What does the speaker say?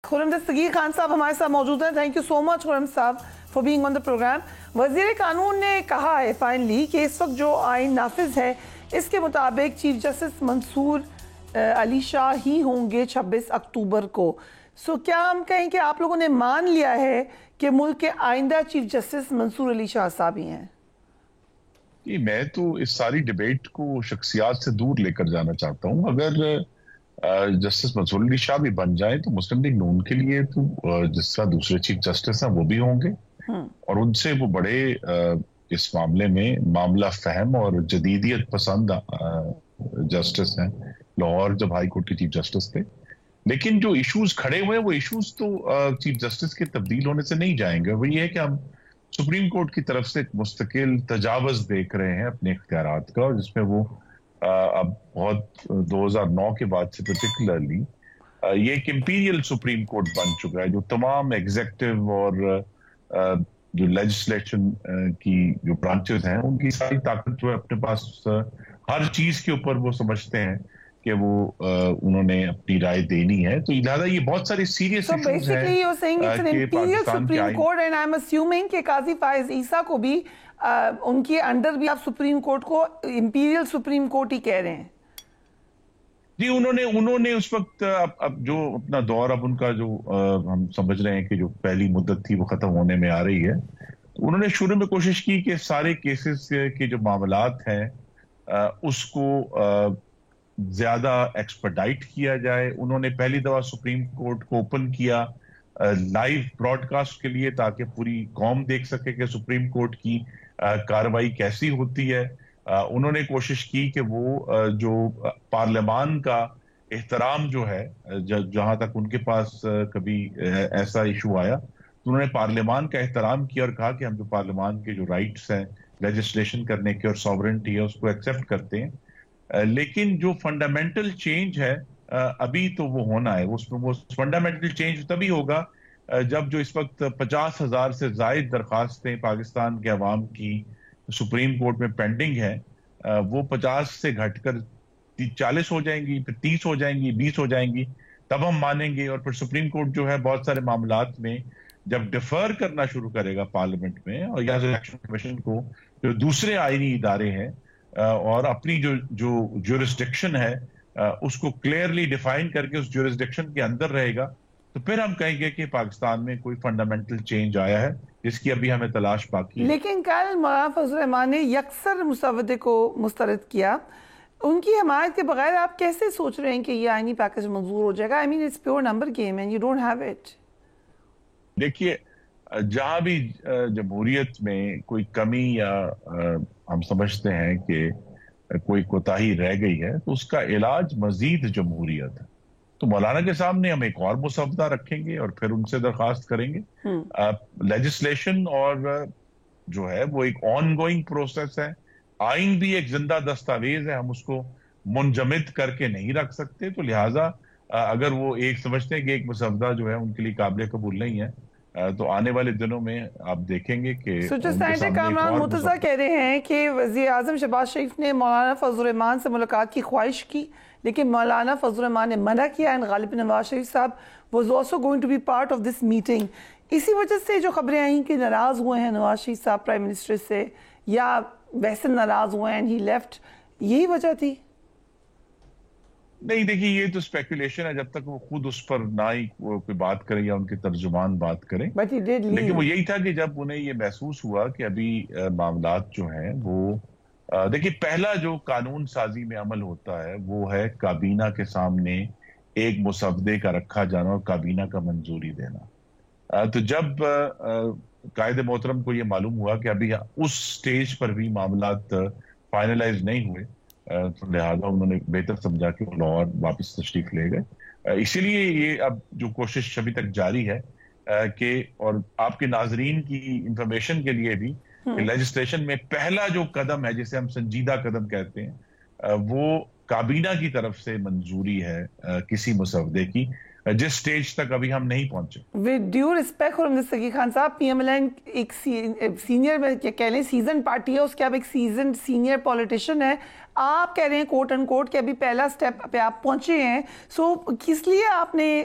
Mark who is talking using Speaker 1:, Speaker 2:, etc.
Speaker 1: خرم دستگیر خان صاحب ہمارے ساتھ موجود ہیں. Thank you so much Khurram صاحب for being on the program. وزیر قانون نے کہا ہے فائنلی کہ اس وقت جو آئین نافذ ہے اس کے مطابق چیف جسٹس منصور علی شاہ ہی ہوں گے 26 اکتوبر کو. سو کیا ہم کہیں کہ آپ لوگوں نے مان لیا ہے کہ ملک کے آئندہ چیف جسٹس منصور علی شاہ صاحب ہی ہیں؟
Speaker 2: میں تو اس ساری ڈیبیٹ کو شخصیات سے دور لے کر جانا چاہتا ہوں. اگر جسٹس منصور علی شاہ بھی بن جائیں تو مسلم لیگ نون کے لیے تو جس طرح دوسرے چیف جسٹس ہیں وہ بھی ہوں گے اور ان سے وہ بڑے اس معاملے میں معاملہ فہم اور جدیدیت پسند جسٹس ہیں. لاہور جب ہائی کورٹ کے چیف جسٹس تھے، لیکن جو ایشوز کھڑے ہوئے ہیں وہ ایشوز تو چیف جسٹس کے تبدیل ہونے سے نہیں جائیں گے. وہ یہ ہے کہ ہم سپریم کورٹ کی طرف سے ایک مستقل تجاوز دیکھ رہے ہیں اپنے اختیارات کا، اور جس میں وہ اب بہت 2009 کے بعد سے پرٹیکولرلی یہ ایک امپیریل سپریم کورٹ بن چکا ہے جو تمام ایگزیکٹو اور جو لیجسلیشن کی جو برانچز ہیں ان کی ساری طاقت جو ہے اپنے پاس ہر چیز کے اوپر وہ سمجھتے ہیں کہ وہ انہوں نے اپنی رائے دینی ہے. تو لہٰذا یہ بہت سارے سیریس ایشوز ہیں کہ پاکستان کے آئین
Speaker 1: اینڈ آئی ایم اسیومنگ کہ قاضی فائز عیسیٰ کو بھی ان کے انڈر بھی آپ سپریم کورٹ کو امپیریل سپریم کورٹ ہی کہہ رہے ہیں.
Speaker 2: جی انہوں نے اس وقت اب جو اپنا دور اب ان کا جو ہم سمجھ رہے ہیں کہ جو پہلی مدت تھی وہ ختم ہونے میں آ رہی ہے. انہوں نے شروع میں کوشش کی کہ سارے کیسز کے جو معاملات ہیں اس کو زیادہ ایکسپرڈائٹ کیا جائے. انہوں نے پہلی دفعہ سپریم کورٹ کو اوپن کیا لائیو براڈ کاسٹ کے لیے تاکہ پوری قوم دیکھ سکے کہ سپریم کورٹ کی کارروائی کیسی ہوتی ہے. انہوں نے کوشش کی کہ وہ جو پارلیمان کا احترام جو ہے جہاں تک ان کے پاس کبھی ایسا ایشو آیا تو انہوں نے پارلیمان کا احترام کیا اور کہا کہ ہم جو پارلیمان کے جو رائٹس ہیں لیجسلیشن کرنے کے اور ساورنٹی ہے اس کو ایکسیپٹ کرتے ہیں. لیکن جو فنڈامنٹل چینج ہے ابھی تو وہ ہونا ہے. وہ فنڈامنٹل چینج تبھی ہوگا جب جو اس وقت 50,000 سے زائد درخواستیں پاکستان کے عوام کی سپریم کورٹ میں پینڈنگ ہے وہ 50 سے گھٹ کر 40 ہو جائیں گی، پھر 30 ہو جائیں گی، 20 ہو جائیں گی، تب ہم مانیں گے. اور پھر سپریم کورٹ جو ہے بہت سارے معاملات میں جب ڈیفر کرنا شروع کرے گا پارلیمنٹ میں اور یا الیکشن کمیشن کو جو دوسرے آئینی ادارے ہیں اور اپنی جو جورسڈکشن ہے اس کو کلیئرلی ڈیفائن کر کے اس جورسڈکشن کے اندر رہے گا تو پھر ہم کہیں گے کہ پاکستان میں کوئی فنڈامنٹل چینج آیا ہے جس کی ابھی ہمیں تلاش باقی ہے.
Speaker 1: لیکن کل مولانا فضل الرحمان نے یکسر مسودے کو مسترد کیا. ان کی حمایت کے بغیر آپ کیسے سوچ رہے ہیں کہ یہ آئینی پیکج منظور ہو جائے گا؟ I mean it's pure number game and you don't have it.
Speaker 2: دیکھیے جہاں بھی جمہوریت میں کوئی کمی یا ہم سمجھتے ہیں کہ کوئی کوتاہی رہ گئی ہے تو اس کا علاج مزید جمہوریت ہے. تو مولانا کے سامنے ہم ایک اور مسودہ رکھیں گے اور پھر ان سے درخواست کریں گے. لیجسلیشن اور جو ہے وہ ایک آن گوئنگ پروسیس ہے. آئین بھی ایک زندہ دستاویز ہے، ہم اس کو منجمد کر کے نہیں رکھ سکتے. تو لہٰذا اگر وہ ایک سمجھتے ہیں کہ ایک مسودہ جو ہے ان کے لیے قابل قبول نہیں ہے تو آنے والے دنوں میں آپ دیکھیں گے کہ
Speaker 1: کامران مرتضیٰ کہہ رہے ہیں کہ وزیر اعظم شہباز شریف نے مولانا فضل الرحمان سے ملاقات کی خواہش کی لیکن مولانا فضل الرحمان نے منع کیا. اینڈ غالب نواز شریف صاحب was also going to be part of this meeting. اسی وجہ سے جو خبریں آئیں کہ ناراض ہوئے ہیں نواز شریف صاحب پرائم منسٹر سے یا ویسے ناراض ہوئے ہیں اینڈ ہی لیفٹ، یہی وجہ تھی؟
Speaker 2: نہیں دیکھیے یہ تو اسپیکولیشن ہے جب تک وہ خود اس پر نہ ہی کوئی بات کریں یا ان کے ترجمان بات کریں. لیکن وہ یہی تھا کہ جب انہیں یہ محسوس ہوا کہ ابھی معاملات جو ہیں وہ دیکھیے پہلا جو قانون سازی میں عمل ہوتا ہے وہ ہے کابینہ کے سامنے ایک مسودے کا رکھا جانا اور کابینہ کا منظوری دینا. تو جب قائد محترم کو یہ معلوم ہوا کہ ابھی اس سٹیج پر بھی معاملات فائنلائز نہیں ہوئے تو لہٰذا انہوں نے بہتر سمجھا کہ وہ لاہور واپس تشریف لے گئے. اسی لیے یہ اب جو کوشش ابھی تک جاری ہے کہ اور آپ کے ناظرین کی انفارمیشن کے لیے بھی لیجسلیشن میں پہلا جو قدم ہے جسے ہم سنجیدہ قدم کہتے ہیں وہ کابینہ کی طرف سے منظوری ہے کسی مسودے کی جس سٹیج تک ابھی ہم نہیں پہنچے.
Speaker 1: With due respect Khurram Dastgir Khan صاحب، پی ایم ایل این ایک سینئر کہہ لیں سیزن پارٹی ہے، اس کے اب ایک سیزن سینئر پولیٹیشین ہے. آپ کہہ رہے ہیں کوٹ ان کوٹ کہ ابھی پہلا سٹیپ پہ آپ پہنچے ہیں. سو کس لیے آپ نے